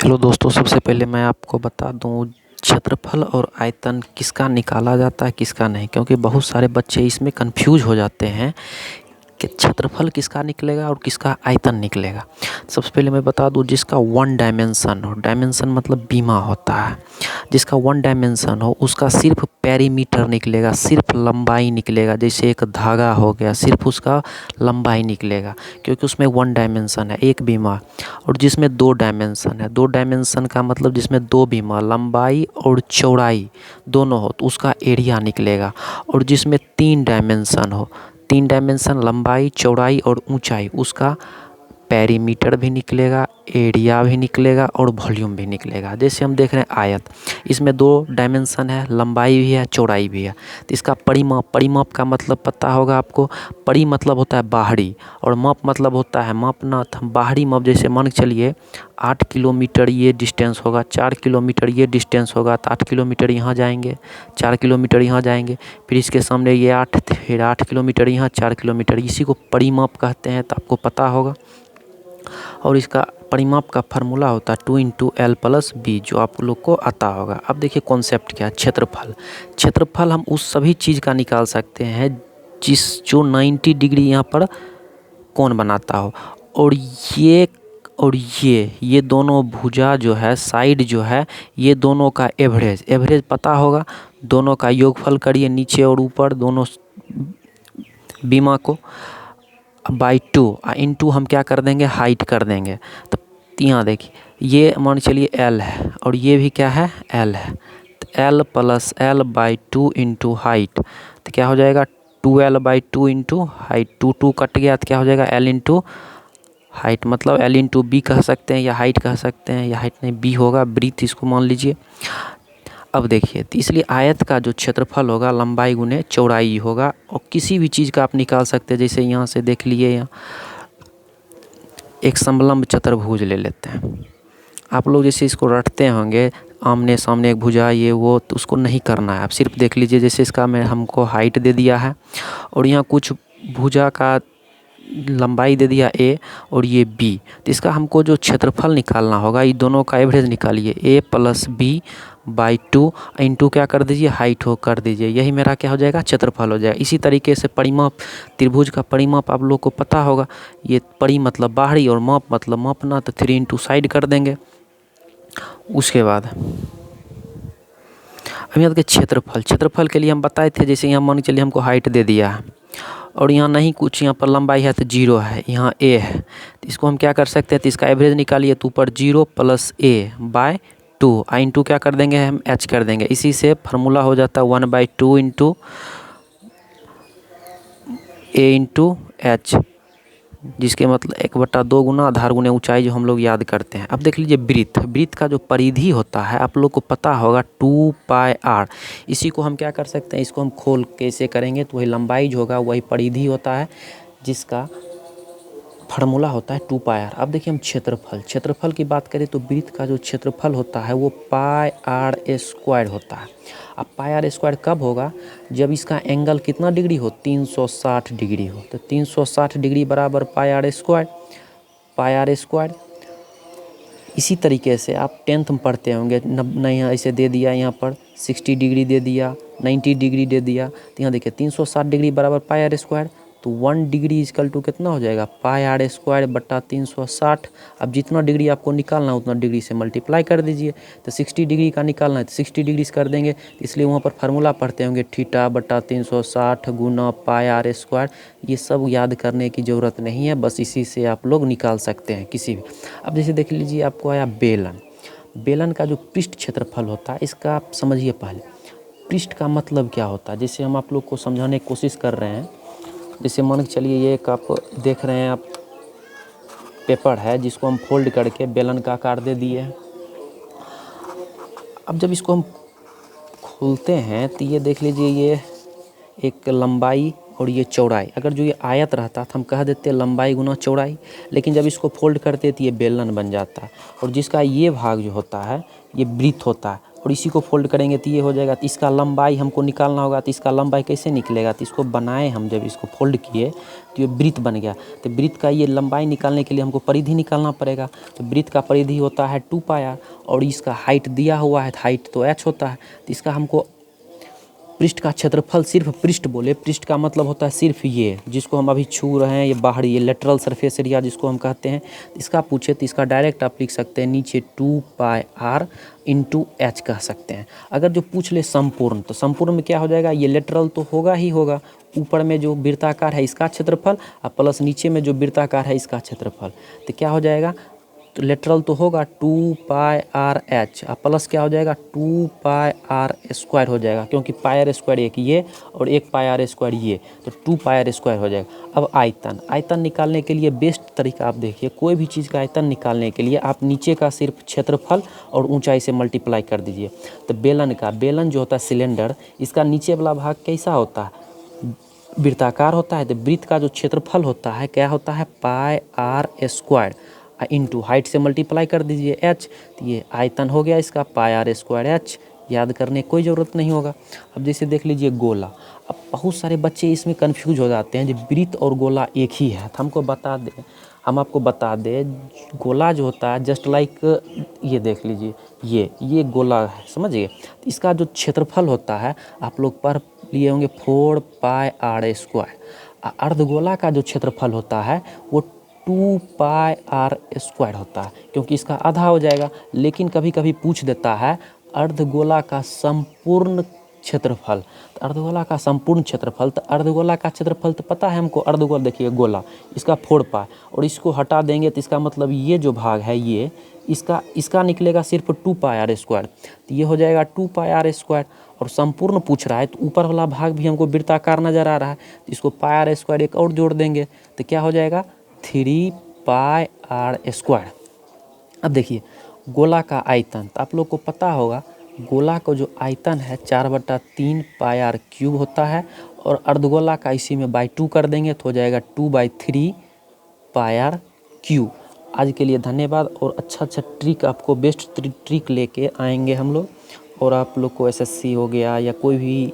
Hello दोस्तों, सबसे पहले मैं आपको बता दूं क्षेत्रफल और आयतन किसका निकाला जाता है किसका नहीं, क्योंकि बहुत सारे बच्चे इसमें कंफ्यूज हो जाते हैं कि क्षेत्रफल किसका निकलेगा और किसका आयतन निकलेगा। सबसे पहले मैं बता दूं, जिसका वन डायमेंशन हो, डायमेंशन मतलब बीमा होता है, जिसका वन डायमेंशन हो उसका सिर्फ पेरीमीटर निकलेगा, सिर्फ लंबाई निकलेगा। जैसे एक धागा हो गया, सिर्फ उसका लंबाई निकलेगा क्योंकि उसमें वन डायमेंशन है, एक बीमा। और जिसमें दो डायमेंशन है, दो डायमेंशन का मतलब जिसमें दो बीमा, लंबाई और चौड़ाई दोनों हो, तो उसका एरिया निकलेगा। और जिसमें तीन डायमेंशन हो, तीन डायमेंशन लंबाई चौड़ाई और ऊंचाई, उसका पेरीमीटर भी निकलेगा, एरिया भी निकलेगा और वॉल्यूम भी निकलेगा। जैसे हम देख रहे हैं आयत, इसमें दो डायमेंशन है, लंबाई भी है चौड़ाई भी है, तो इसका परिमाप, परिमाप का मतलब पता होगा आपको। परि मतलब होता है बाहरी और माप मतलब होता है मापना। बाहरी माप जैसे मान के चलिए 8 किलोमीटर ये डिस्टेंस होगा, 4 किलोमीटर ये डिस्टेंस होगा, तो 8 किलोमीटर यहाँ जाएंगे, 4 किलोमीटर यहाँ जाएंगे, फिर इसके सामने ये 8, फिर 8 किलोमीटर यहाँ, 4 किलोमीटर, इसी को परिमाप कहते हैं, तो आपको पता होगा। और इसका परिमाप का फार्मूला होता है 2 × L + B, जो आप लोग को आता होगा। अब देखिए कॉन्सेप्ट क्या है, क्षेत्रफल। क्षेत्रफल हम उस सभी चीज़ का निकाल सकते हैं जो 90 डिग्री यहाँ पर कोण बनाता हो। और ये दोनों भुजा जो है, साइड जो है, ये दोनों का एवरेज पता होगा। दोनों का योगफल करिए नीचे और ऊपर दोनों बीमा को बाई 2 इंटू हम क्या कर देंगे, हाइट कर देंगे। तो यहाँ देखिए, ये मान चलिए L है और ये भी क्या है, L है, तो L + L/2 इंटू हाइट, तो क्या हो जाएगा 2L/2 इंटू हाइट। 2 कट गया तो क्या हो जाएगा L इंटू हाइट, मतलब L इंटू B कह सकते हैं या हाइट कह सकते हैं, या हाइट नहीं B होगा, ब्रीथ इसको मान लीजिए। अब देखिए, तो इसलिए आयत का जो क्षेत्रफल होगा लंबाई गुने चौड़ाई होगा। और किसी भी चीज़ का आप निकाल सकते हैं, जैसे यहाँ से देख लिए, यहाँ एक समलंब चतुर्भुज ले लेते हैं। आप लोग जैसे इसको रटते होंगे आमने सामने एक भुजा ये वो, तो उसको नहीं करना है, आप सिर्फ देख लीजिए। जैसे इसका मैं हमको हाइट दे दिया है और यहाँ कुछ भुजा का लंबाई दे दिया A और ये B, तो इसका हमको जो क्षेत्रफल निकालना होगा, ये दोनों का एवरेज निकालिए, A + B/2 इंटू क्या कर दीजिए, हाइट हो कर दीजिए, यही मेरा क्या हो जाएगा, क्षेत्रफल हो जाएगा। इसी तरीके से परिमाप, त्रिभुज का परिमाप आप लोग को पता होगा। ये परि मतलब बाहरी और माप मतलब मापना, तो 3 इंटू साइड कर देंगे। उसके बाद अब यहाँ देखिए क्षेत्रफल के लिए हम बताए थे, जैसे यहाँ मान के चलिए हमको हाइट दे दिया है और यहाँ नहीं कुछ, यहाँ पर लंबाई है तो 0 है, यहाँ A है, तो इसको हम क्या कर सकते हैं, तो इसका एवरेज निकालिए, तो ऊपर 0 + A/2 इंटू क्या कर देंगे, हम H कर देंगे। इसी से फार्मूला हो जाता है 1/2 इंटू A इंटू H, जिसके मतलब 1/2 गुना आधार गुने ऊंचाई, जो हम लोग याद करते हैं। अब देख लीजिए वृत्त का जो परिधि होता है आप लोग को पता होगा 2πr। इसी को हम क्या कर सकते हैं, इसको हम खोल कैसे करेंगे, तो वही लंबाई जो होगा वही परिधि होता है, जिसका फार्मूला होता है 2πr। अब देखिए हम क्षेत्रफल की बात करें तो वृत्त का जो क्षेत्रफल होता है वो πr² होता है। अब πr² कब होगा, जब इसका एंगल कितना डिग्री हो, 360 डिग्री हो, तो 360 डिग्री बराबर πr²। इसी तरीके से आप 10th में पढ़ते होंगे, नहीं ऐसे दे दिया, यहाँ पर 60 डिग्री दे दिया, 90 डिग्री दे दिया, तो यहाँ देखिए 360 डिग्री बराबर πr², तो 1 डिग्री इक्वल टू कितना हो जाएगा, πr² बटा 360। अब जितना डिग्री आपको निकालना है उतना डिग्री से मल्टीप्लाई कर दीजिए, तो 60 डिग्री का निकालना है तो 60 डिग्री से कर देंगे, इसलिए वहाँ पर फार्मूला पढ़ते होंगे θ/360 गुना πr²। ये सब याद करने की ज़रूरत नहीं है, बस इसी से आप लोग निकाल सकते हैं किसी भी। अब जैसे देख लीजिए, आपको आया बेलन का जो पृष्ठ क्षेत्रफल होता है, इसका आप समझिए पहले पृष्ठ का मतलब क्या होता है। जैसे हम आप लोग को समझाने की कोशिश कर रहे हैं, जैसे मान के चलिए ये एक आप देख रहे हैं, आप पेपर है जिसको हम फोल्ड करके बेलन का आकार दे दिए हैं। अब जब इसको हम खोलते हैं तो ये देख लीजिए, ये एक लंबाई और ये चौड़ाई, अगर जो ये आयत रहता तो हम कह देते लंबाई गुना चौड़ाई, लेकिन जब इसको फोल्ड करते तो ये बेलन बन जाता है। और जिसका ये भाग जो होता है ये वृत्त होता है, और इसी को फोल्ड करेंगे तो ये हो जाएगा। तो इसका लंबाई हमको निकालना होगा, तो इसका लंबाई कैसे निकलेगा, तो इसको बनाए हम, जब इसको फोल्ड किए तो ये वृत्त बन गया। तो वृत्त का ये लंबाई निकालने के लिए हमको परिधि निकालना पड़ेगा। तो वृत्त का परिधि होता है 2 पाई r और इसका हाइट दिया हुआ है, हाइट तो h होता है। तो इसका हमको पृष्ठ का क्षेत्रफल, सिर्फ पृष्ठ बोले, पृष्ठ का मतलब होता है सिर्फ ये जिसको हम अभी छू रहे हैं, ये बाहरी, ये लेटरल सरफेस एरिया जिसको हम कहते हैं। इसका पूछे तो इसका डायरेक्ट आप लिख सकते हैं नीचे 2 पाई r इंटू h कह सकते हैं। अगर जो पूछ ले संपूर्ण, तो संपूर्ण में क्या हो जाएगा, ये लेटरल तो होगा ही होगा, ऊपर में जो वृत्ताकार है इसका क्षेत्रफल और प्लस नीचे में जो वृत्ताकार है इसका क्षेत्रफल। तो क्या हो जाएगा, तो लेटरल तो होगा 2 पाई r h और प्लस क्या हो जाएगा 2 पाई r स्क्वायर हो जाएगा, क्योंकि पाई r स्क्वायर एक ये और एक पाई r स्क्वायर ये, तो 2 पाई r स्क्वायर हो जाएगा। अब आयतन निकालने के लिए बेस्ट तरीका आप देखिए, कोई भी चीज़ का आयतन निकालने के लिए आप नीचे का सिर्फ क्षेत्रफल और ऊंचाई से मल्टीप्लाई कर दीजिए। तो बेलन जो होता है सिलेंडर, इसका नीचे वाला भाग कैसा होता है, वृत्ताकार होता है। तो वृत्त का जो क्षेत्रफल होता है क्या होता है, पाई r स्क्वायर इंटू हाइट से मल्टीप्लाई कर दीजिए h, तो ये आयतन हो गया इसका पाई r स्क्वायर h। याद करने की कोई ज़रूरत नहीं होगा। अब जैसे देख लीजिए गोला, अब बहुत सारे बच्चे इसमें कंफ्यूज हो जाते हैं, जो वृत्त और गोला एक ही है। तो हम आपको बता दें गोला जो होता है जस्ट लाइक ये देख लीजिए, ये गोला है, समझिए। तो इसका जो क्षेत्रफल होता है आप लोग पढ़ लिए होंगे 4 पाई r स्क्वायर। अर्धगोला का जो क्षेत्रफल होता है वो 2 पाई r स्क्वायर होता है, क्योंकि इसका आधा हो जाएगा। लेकिन कभी कभी पूछ देता है अर्धगोला का संपूर्ण क्षेत्रफल, तो अर्धगोला का संपूर्ण क्षेत्रफल, तो अर्धगोला का क्षेत्रफल तो पता है हमको, अर्धगोला देखिए गोला, इसका 4 पाई और इसको हटा देंगे तो इसका मतलब ये जो भाग है ये इसका निकलेगा सिर्फ 2 पाई r स्क्वायर। तो ये हो जाएगा 2 पाई r स्क्वायर। और संपूर्ण पूछ रहा है तो ऊपर वाला भाग भी हमको वृत्ताकार नज़र आ रहा है, तो इसको पाई r स्क्वायर एक और जोड़ देंगे तो क्या हो जाएगा 3 पाई r स्क्वायर। अब देखिए गोला का आयतन, तो आप लोग को पता होगा गोला का जो आयतन है 4/3 पाई r क्यूब होता है, और अर्धगोला का इसी में बाई 2 कर देंगे तो हो जाएगा 2/3 पाई r क्यूब। आज के लिए धन्यवाद, और अच्छा ट्रिक आपको बेस्ट ट्रिक लेके आएंगे हम लोग, और आप लोग को एसएससी हो गया या कोई भी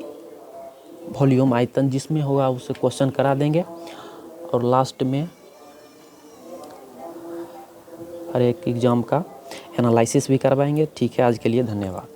वॉल्यूम आयतन जिसमें होगा उससे क्वेश्चन करा देंगे, और लास्ट में हर एक एग्ज़ाम का एनालिसिस भी करवाएंगे। ठीक है, आज के लिए धन्यवाद।